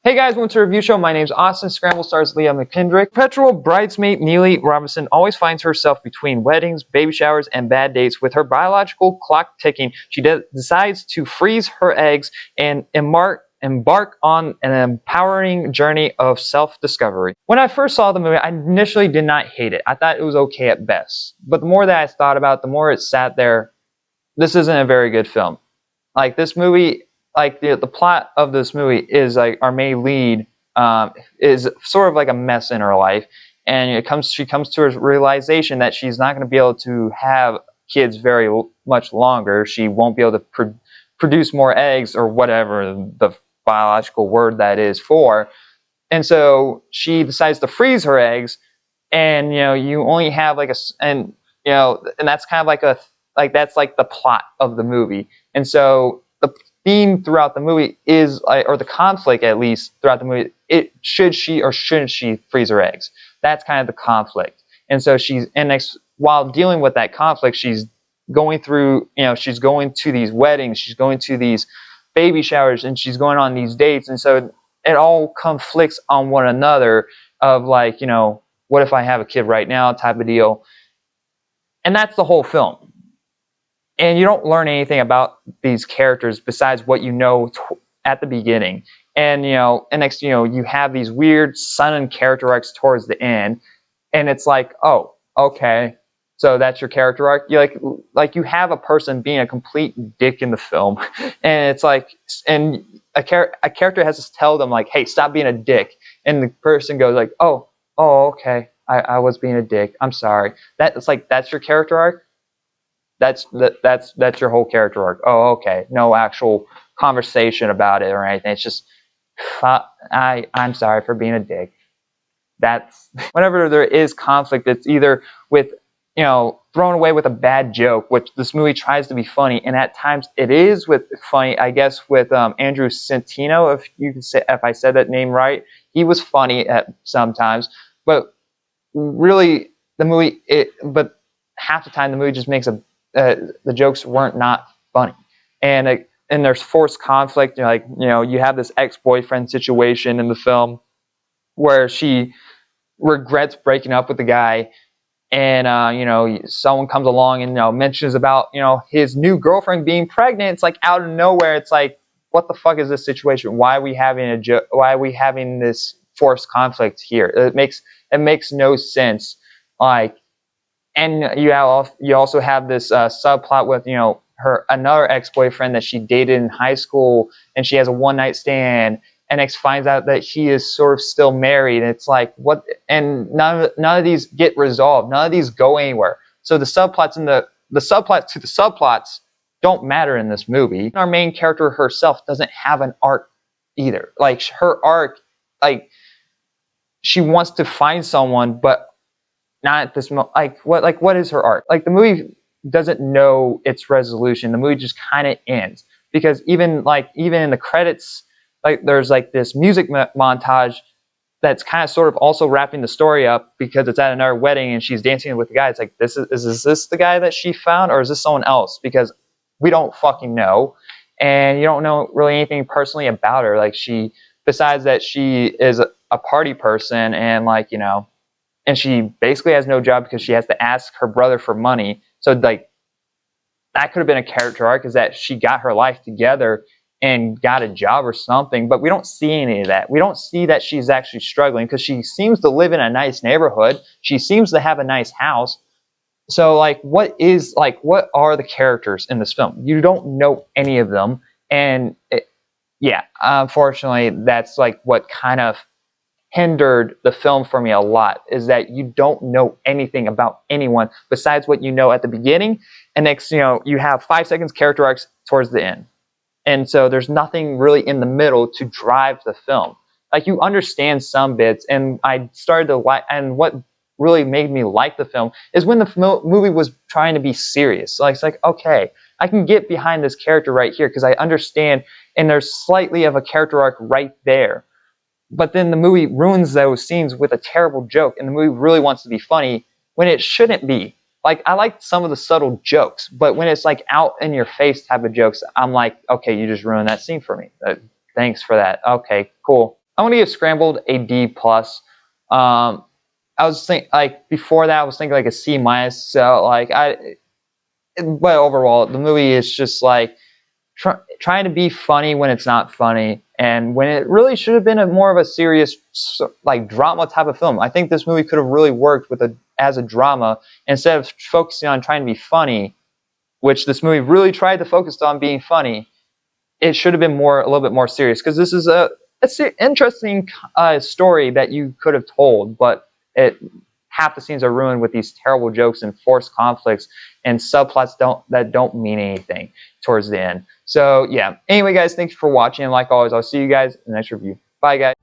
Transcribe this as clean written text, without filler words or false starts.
Hey guys, welcome to the review show. My name's Austin. Scrambled stars Leah McKendrick. Perpetual bridesmaid Neely Robinson always finds herself between weddings, baby showers, and bad dates. With her biological clock ticking, she decides to freeze her eggs and embark on an empowering journey of self-discovery. When I first saw the movie, I initially did not hate it. I thought it was okay at best. But the more that I thought about it, the more it sat there, this isn't a very good film. Like, this movie, like the plot of this movie is like our main lead is sort of like a mess in her life, and she comes to a realization that she's not going to be able to have kids very much longer. She won't be able to produce more eggs, or whatever the biological word that is for. And so she decides to freeze her eggs, and you only have like and that's kind of like that's like the plot of the movie. And so the theme throughout the movie is, or the conflict at least throughout the movie, should she or shouldn't she freeze her eggs? That's kind of the conflict. And so while dealing with that conflict, she's going through, she's going to these weddings, she's going to these baby showers, and she's going on these dates. And so it all conflicts on one another of like, what if I have a kid right now type of deal. And that's the whole film. And you don't learn anything about these characters besides what you know at the beginning. And next, you have these weird sudden character arcs towards the end, and it's like, oh, okay, so that's your character arc. You like you have a person being a complete dick in the film, and it's like, and a character has to tell them like, hey, stop being a dick, and the person goes like, oh, okay, I was being a dick, I'm sorry. That's your character arc. That's your whole character arc. Oh, okay. No actual conversation about it or anything. It's just, I'm sorry for being a dick. That's whenever there is conflict, it's either with, thrown away with a bad joke, which this movie tries to be funny, and at times it is with funny. I guess with Andrew Centino, if I said that name right, he was funny at sometimes, but really but half the time the movie just makes the jokes weren't not funny, and there's forced conflict. You have this ex-boyfriend situation in the film where she regrets breaking up with the guy, and someone comes along and mentions about his new girlfriend being pregnant. It's like out of nowhere. It's like, what the fuck is this situation? Why are we having this forced conflict here? It makes no sense. And you also have this subplot with another ex-boyfriend that she dated in high school, and she has a one-night stand, and finds out that he is sort of still married. And it's like, what? And none of these get resolved. None of these go anywhere. So the subplots the subplots to the subplots don't matter in this movie. Our main character herself doesn't have an arc either. Like, her arc, like, she wants to find someone, but not at this moment. What is her arc? Like, the movie doesn't know its resolution. The movie just kind of ends, because even in the credits, like, there's like this music montage that's kind of sort of also wrapping the story up, because it's at another wedding and she's dancing with the guy. It's like, is this the guy that she found, or is this someone else? Because we don't fucking know, and you don't know really anything personally about her. Like, besides that she is a party person, and and she basically has no job because she has to ask her brother for money. So like, that could have been a character arc, is that she got her life together and got a job or something. But we don't see any of that. We don't see that she's actually struggling, because she seems to live in a nice neighborhood. She seems to have a nice house. So what are the characters in this film? You don't know any of them. And unfortunately, that's like what kind of hindered the film for me a lot, is that you don't know anything about anyone besides what you know at the beginning, and next you have 5 seconds character arcs towards the end, and so there's nothing really in the middle to drive the film. Like, you understand some bits, and I started to like, and what really made me like the film is when the movie was trying to be serious. Like, it's like, okay, I can get behind this character right here because I understand, and there's slightly of a character arc right there. But then the movie ruins those scenes with a terrible joke, and the movie really wants to be funny when it shouldn't be. Like, I like some of the subtle jokes, but when it's like out in your face type of jokes, I'm like, okay, you just ruined that scene for me. Thanks for that. Okay, cool. I'm gonna give Scrambled a D plus. I was thinking like before that I was thinking like a C minus. So like but overall the movie is just like trying to be funny when it's not funny, and when it really should have been more of a serious like drama type of film. I think this movie could have really worked with as a drama instead of focusing on trying to be funny, which this movie really tried to focus on being funny. It should have been a little bit more serious, because this is it's an interesting story that you could have told, but half the scenes are ruined with these terrible jokes and forced conflicts and subplots that don't mean anything towards the end. So yeah. Anyway, guys, thanks for watching. And like always, I'll see you guys in the next review. Bye, guys.